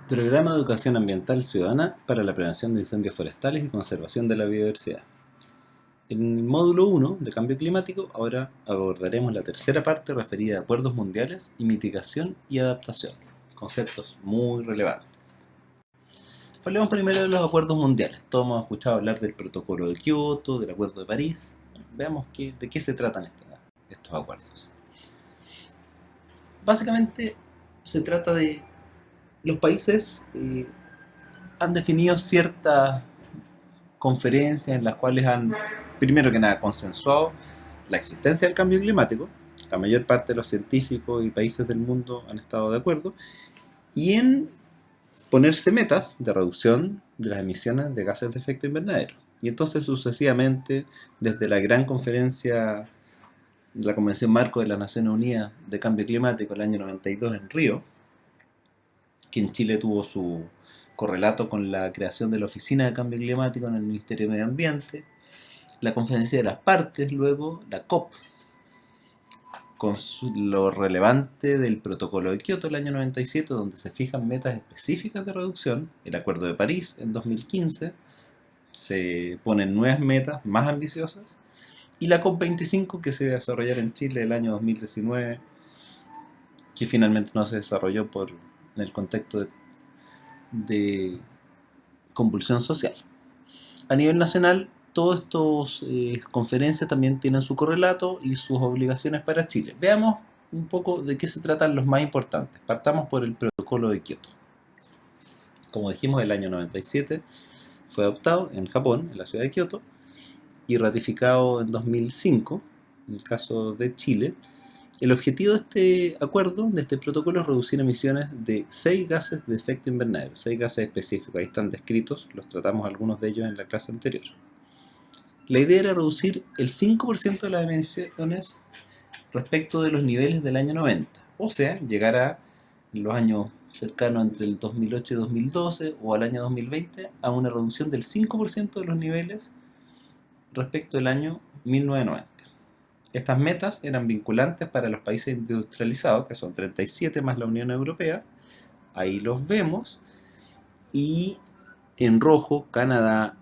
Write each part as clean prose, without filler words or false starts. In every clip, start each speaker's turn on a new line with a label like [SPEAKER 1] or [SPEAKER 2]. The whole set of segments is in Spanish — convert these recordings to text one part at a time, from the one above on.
[SPEAKER 1] Programa de Educación Ambiental Ciudadana para la Prevención de Incendios Forestales y Conservación de la Biodiversidad. En el módulo 1 de Cambio Climático, ahora abordaremos la tercera parte referida a acuerdos mundiales y mitigación y adaptación, conceptos muy relevantes. Hablemos primero de los acuerdos mundiales. Todos hemos escuchado hablar del Protocolo de Kioto, del Acuerdo de París. Veamos de qué se tratan estos acuerdos. Básicamente se trata de los países han definido ciertas conferencias en las cuales han, primero que nada, consensuado la existencia del cambio climático. La mayor parte de los científicos y países del mundo han estado de acuerdo. Y en ponerse metas de reducción de las emisiones de gases de efecto invernadero. Y entonces sucesivamente, desde la gran conferencia, la Convención Marco de las Naciones Unidas de Cambio Climático el año 92 en Río, que en Chile tuvo su correlato con la creación de la Oficina de Cambio Climático en el Ministerio de Medio Ambiente, la Conferencia de las Partes, luego la COP, con lo relevante del Protocolo de Kioto el año 97, donde se fijan metas específicas de reducción, el Acuerdo de París en 2015, se ponen nuevas metas más ambiciosas, y la COP25 que se desarrollará en Chile el año 2019, que finalmente no se desarrolló en el contexto de convulsión social. A nivel nacional, todas estas conferencias también tienen su correlato y sus obligaciones para Chile. Veamos un poco de qué se tratan los más importantes. Partamos por el Protocolo de Kioto. Como dijimos, el año 97 fue adoptado en Japón, en la ciudad de Kioto, y ratificado en 2005, en el caso de Chile. El objetivo de este acuerdo, de este protocolo, es reducir emisiones de 6 gases de efecto invernadero, 6 gases específicos, ahí están descritos, los tratamos algunos de ellos en la clase anterior. La idea era reducir el 5% de las emisiones respecto de los niveles del año 90, o sea, llegar a los años cercanos entre el 2008 y 2012 o al año 2020 a una reducción del 5% de los niveles respecto del año 1990. Estas metas eran vinculantes para los países industrializados, que son 37 más la Unión Europea, ahí los vemos, y en rojo Canadá,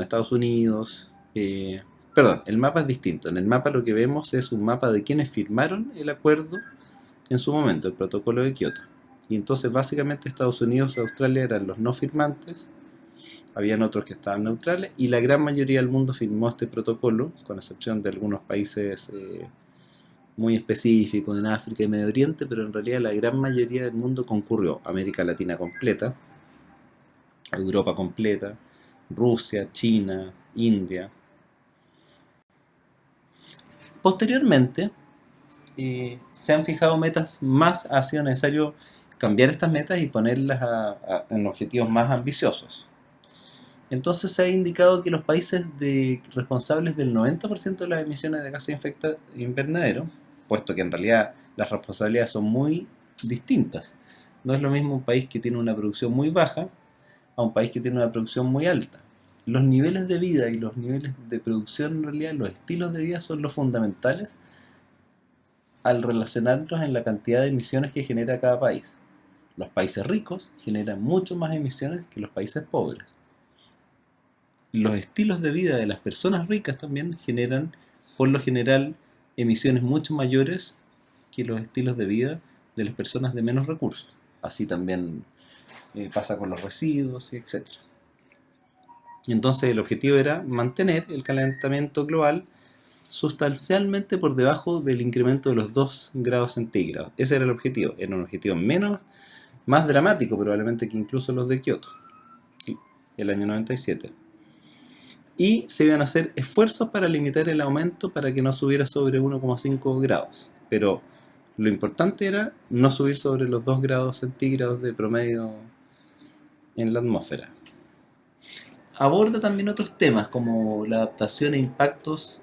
[SPEAKER 1] Estados Unidos, el mapa es distinto. En el mapa lo que vemos es un mapa de quienes firmaron el acuerdo en su momento, el protocolo de Kioto. Y entonces básicamente Estados Unidos y Australia eran los no firmantes, habían otros que estaban neutrales, y la gran mayoría del mundo firmó este protocolo, con excepción de algunos países muy específicos en África y Medio Oriente, pero en realidad la gran mayoría del mundo concurrió. América Latina completa, Europa completa, Rusia, China, India. Posteriormente, se han fijado metas más, ha sido necesario cambiar estas metas y ponerlas en objetivos más ambiciosos. Entonces se ha indicado que los países responsables del 90% de las emisiones de gases de efecto invernadero, puesto que en realidad las responsabilidades son muy distintas. No es lo mismo un país que tiene una producción muy baja a un país que tiene una producción muy alta. Los niveles de vida y los niveles de producción, en realidad, los estilos de vida son los fundamentales al relacionarlos en la cantidad de emisiones que genera cada país. Los países ricos generan mucho más emisiones que los países pobres. Los estilos de vida de las personas ricas también generan, por lo general, emisiones mucho mayores que los estilos de vida de las personas de menos recursos. Así también pasa con los residuos, etc. Y entonces el objetivo era mantener el calentamiento global sustancialmente por debajo del incremento de los 2 grados centígrados. Ese era el objetivo. Era un objetivo más dramático probablemente que incluso los de Kioto, el año 97. Y se iban a hacer esfuerzos para limitar el aumento para que no subiera sobre 1,5 grados. Pero lo importante era no subir sobre los 2 grados centígrados de promedio en la atmósfera. Aborda también otros temas como la adaptación a impactos,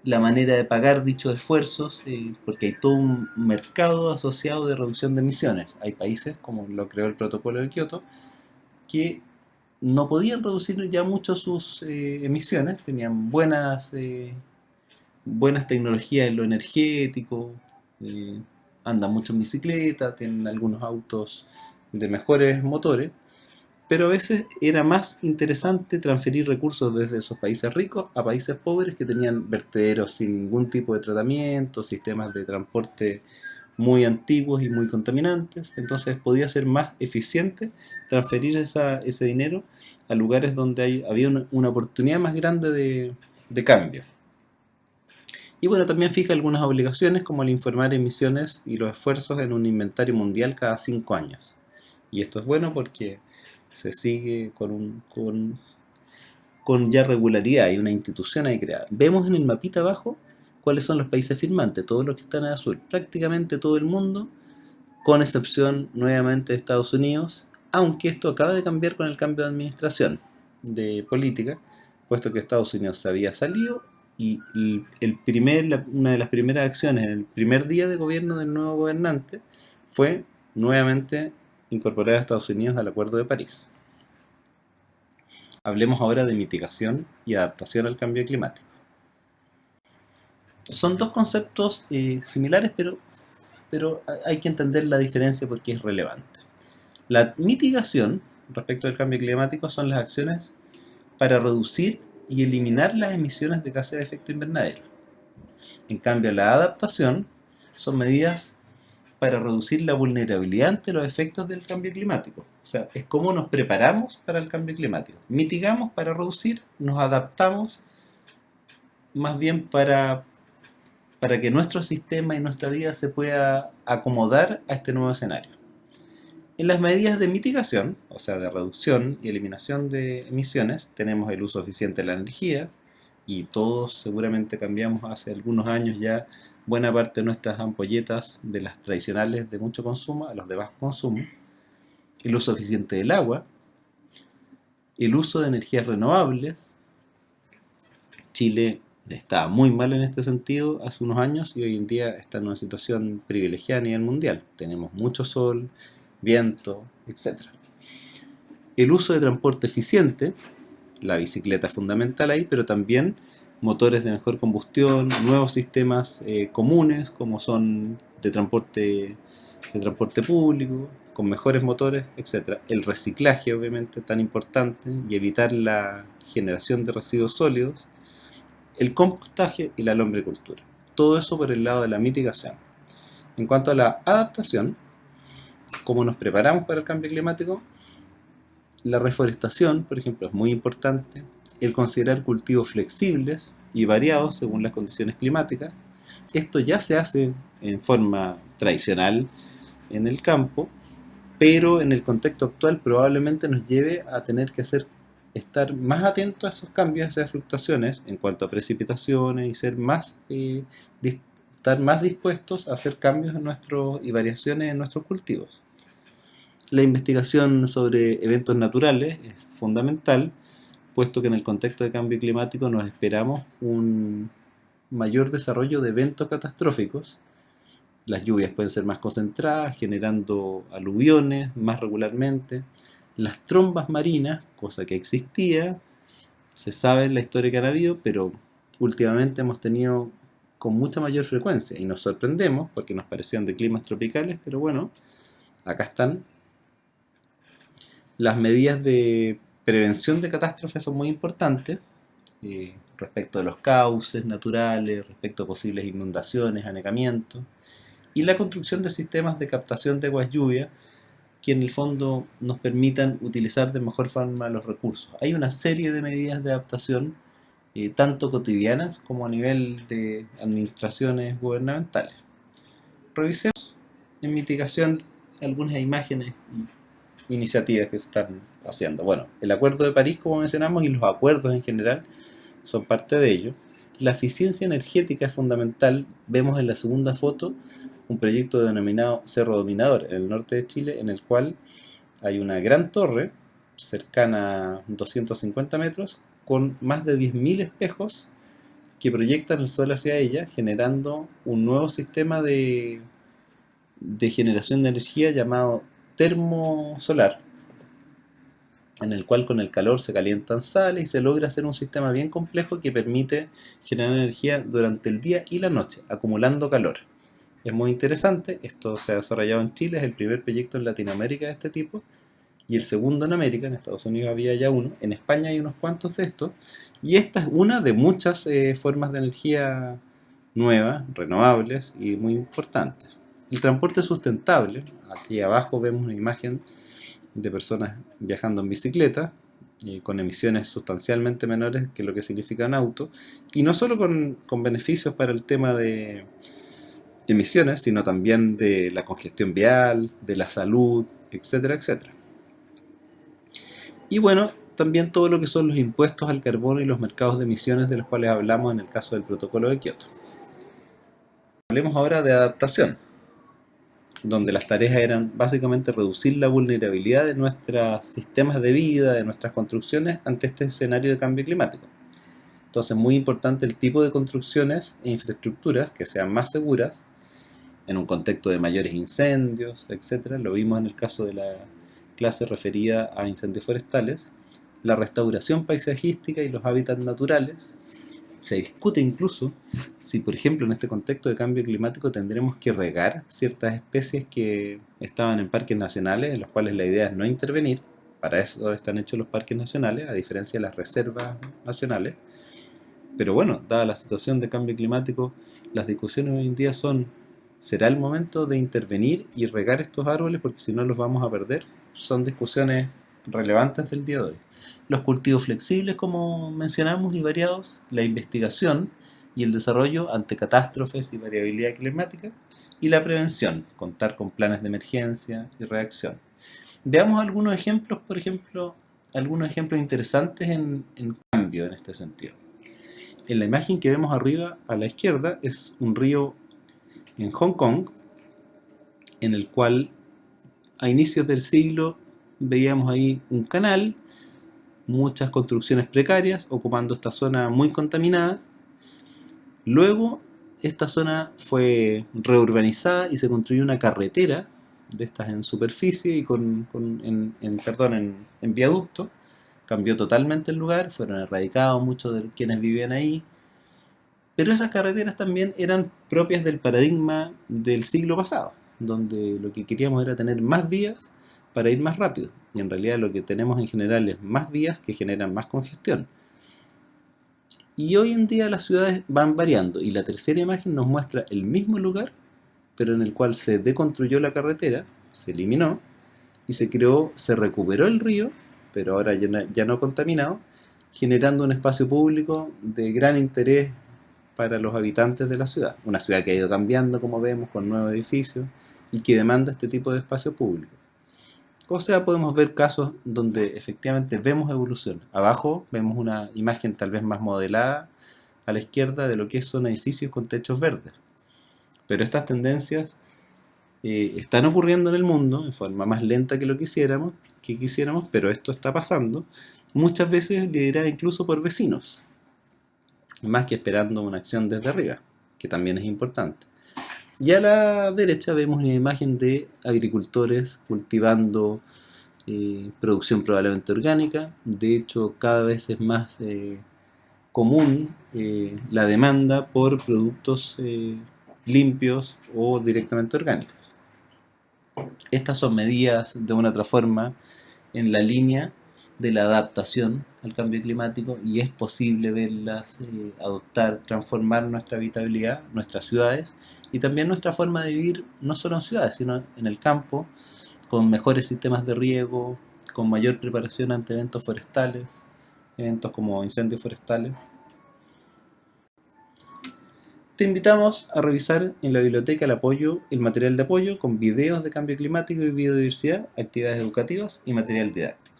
[SPEAKER 1] la manera de pagar dichos esfuerzos, porque hay todo un mercado asociado de reducción de emisiones. Hay países, como lo creó el protocolo de Kioto, que no podían reducir ya mucho sus emisiones, tenían buenas tecnologías en lo energético, andan mucho en bicicleta, tienen algunos autos de mejores motores, pero a veces era más interesante transferir recursos desde esos países ricos a países pobres que tenían vertederos sin ningún tipo de tratamiento, sistemas de transporte muy antiguos y muy contaminantes. Entonces podía ser más eficiente transferir ese dinero a lugares donde había una oportunidad más grande de cambio. Y bueno, también fija algunas obligaciones como el informar emisiones y los esfuerzos en un inventario mundial cada 5 años. Y esto es bueno porque se sigue con ya regularidad, hay una institución ahí creada. Vemos en el mapita abajo cuáles son los países firmantes, todos los que están en azul, prácticamente todo el mundo, con excepción nuevamente de Estados Unidos, aunque esto acaba de cambiar con el cambio de administración de política, puesto que Estados Unidos se había salido y una de las primeras acciones en el primer día de gobierno del nuevo gobernante fue nuevamente incorporar a Estados Unidos al Acuerdo de París. Hablemos ahora de mitigación y adaptación al cambio climático. Son dos conceptos similares, pero hay que entender la diferencia porque es relevante. La mitigación respecto al cambio climático son las acciones para reducir y eliminar las emisiones de gases de efecto invernadero. En cambio, la adaptación son medidas para reducir la vulnerabilidad ante los efectos del cambio climático. O sea, es cómo nos preparamos para el cambio climático. Mitigamos para reducir, nos adaptamos más bien para que nuestro sistema y nuestra vida se pueda acomodar a este nuevo escenario. En las medidas de mitigación, o sea, de reducción y eliminación de emisiones, tenemos el uso eficiente de la energía, y todos seguramente cambiamos hace algunos años ya buena parte de nuestras ampolletas de las tradicionales de mucho consumo a los de bajo consumo, el uso eficiente del agua, el uso de energías renovables. Chile estaba muy mal en este sentido hace unos años y hoy en día está en una situación privilegiada a nivel mundial. Tenemos mucho sol, viento, etc. El uso de transporte eficiente, la bicicleta es fundamental ahí, pero también motores de mejor combustión, nuevos sistemas comunes como son de transporte público, con mejores motores, etc. El reciclaje, obviamente, tan importante, y evitar la generación de residuos sólidos, el compostaje y la lombricultura. Todo eso por el lado de la mitigación. En cuanto a la adaptación, cómo nos preparamos para el cambio climático, la reforestación, por ejemplo, es muy importante. El considerar cultivos flexibles y variados según las condiciones climáticas. Esto ya se hace en forma tradicional en el campo, pero en el contexto actual probablemente nos lleve a tener que estar más atentos a esos cambios, a esas fluctuaciones en cuanto a precipitaciones y estar más dispuestos a hacer cambios y variaciones en nuestros cultivos. La investigación sobre eventos naturales es fundamental, puesto que en el contexto de cambio climático nos esperamos un mayor desarrollo de eventos catastróficos. Las lluvias pueden ser más concentradas, generando aluviones más regularmente. Las trombas marinas, cosa que existía, se sabe en la historia que han habido, pero últimamente hemos tenido con mucha mayor frecuencia y nos sorprendemos porque nos parecían de climas tropicales, pero bueno, acá están. Las medidas de prevención de catástrofes son muy importantes respecto de los cauces naturales, respecto a posibles inundaciones, anegamientos, y la construcción de sistemas de captación de aguas lluvia que en el fondo nos permitan utilizar de mejor forma los recursos. Hay una serie de medidas de adaptación, tanto cotidianas como a nivel de administraciones gubernamentales. Revisemos en mitigación algunas imágenes y iniciativas que se están haciendo. Bueno, el Acuerdo de París, como mencionamos, y los acuerdos en general son parte de ello. La eficiencia energética es fundamental. Vemos en la segunda foto un proyecto denominado Cerro Dominador en el norte de Chile, en el cual hay una gran torre cercana a 250 metros con más de 10.000 espejos que proyectan el sol hacia ella, generando un nuevo sistema de generación de energía llamado termosolar, en el cual con el calor se calientan sales y se logra hacer un sistema bien complejo que permite generar energía durante el día y la noche, acumulando calor. es muy interesante. Esto se ha desarrollado en Chile, es el primer proyecto en Latinoamérica de este tipo y el segundo en América. En Estados Unidos había ya uno, en España hay unos cuantos de estos, y esta es una de muchas formas de energía nuevas, renovables y muy importantes. El transporte sustentable, aquí abajo vemos una imagen de personas viajando en bicicleta, con emisiones sustancialmente menores que lo que significa un auto, y no solo con beneficios para el tema de emisiones, sino también de la congestión vial, de la salud, etcétera, etcétera. Y bueno, también todo lo que son los impuestos al carbono y los mercados de emisiones de los cuales hablamos en el caso del protocolo de Kioto. Hablemos ahora de adaptación, donde las tareas eran básicamente reducir la vulnerabilidad de nuestros sistemas de vida, de nuestras construcciones ante este escenario de cambio climático. Entonces, muy importante el tipo de construcciones e infraestructuras que sean más seguras en un contexto de mayores incendios, etc. Lo vimos en el caso de la clase referida a incendios forestales, la restauración paisajística y los hábitats naturales. Se discute incluso si, por ejemplo, en este contexto de cambio climático tendremos que regar ciertas especies que estaban en parques nacionales, en los cuales la idea es no intervenir. Para eso están hechos los parques nacionales, a diferencia de las reservas nacionales. Pero bueno, dada la situación de cambio climático, las discusiones hoy en día son: ¿será el momento de intervenir y regar estos árboles porque si no los vamos a perder? Son discusiones relevantes del día de hoy. Los cultivos flexibles, como mencionamos, y variados, la investigación y el desarrollo ante catástrofes y variabilidad climática, y la prevención, contar con planes de emergencia y reacción. Veamos algunos ejemplos, por ejemplo, algunos ejemplos interesantes en cambio en este sentido. En la imagen que vemos arriba a la izquierda es un río en Hong Kong, en el cual a inicios del siglo veíamos ahí un canal, muchas construcciones precarias ocupando esta zona muy contaminada. Luego esta zona fue reurbanizada y se construyó una carretera de estas en superficie y en viaducto. Cambió totalmente el lugar, fueron erradicados muchos de quienes vivían ahí. Pero esas carreteras también eran propias del paradigma del siglo pasado, donde lo que queríamos era tener más vías para ir más rápido. Y en realidad lo que tenemos en general es más vías que generan más congestión. Y hoy en día las ciudades van variando, y la tercera imagen nos muestra el mismo lugar, pero en el cual se deconstruyó la carretera, se eliminó, y se recuperó el río, pero ahora ya no contaminado, generando un espacio público de gran interés para los habitantes de la ciudad. Una ciudad que ha ido cambiando, como vemos, con nuevos edificios y que demanda este tipo de espacio público. O sea, podemos ver casos donde efectivamente vemos evolución. Abajo vemos una imagen tal vez más modelada a la izquierda de lo que son edificios con techos verdes. Pero estas tendencias están ocurriendo en el mundo en forma más lenta que lo que quisiéramos, pero esto está pasando, muchas veces liderada incluso por vecinos, más que esperando una acción desde arriba, que también es importante. Y a la derecha vemos una imagen de agricultores cultivando producción probablemente orgánica. De hecho, cada vez es más común la demanda por productos limpios o directamente orgánicos. Estas son medidas de una otra forma en la línea de la adaptación al cambio climático, y es posible verlas adoptar, transformar nuestra habitabilidad, nuestras ciudades y también nuestra forma de vivir, no solo en ciudades, sino en el campo, con mejores sistemas de riego, con mayor preparación ante eventos forestales, eventos como incendios forestales. Te invitamos a revisar en la biblioteca el material de apoyo con videos de cambio climático y biodiversidad, actividades educativas y material didáctico.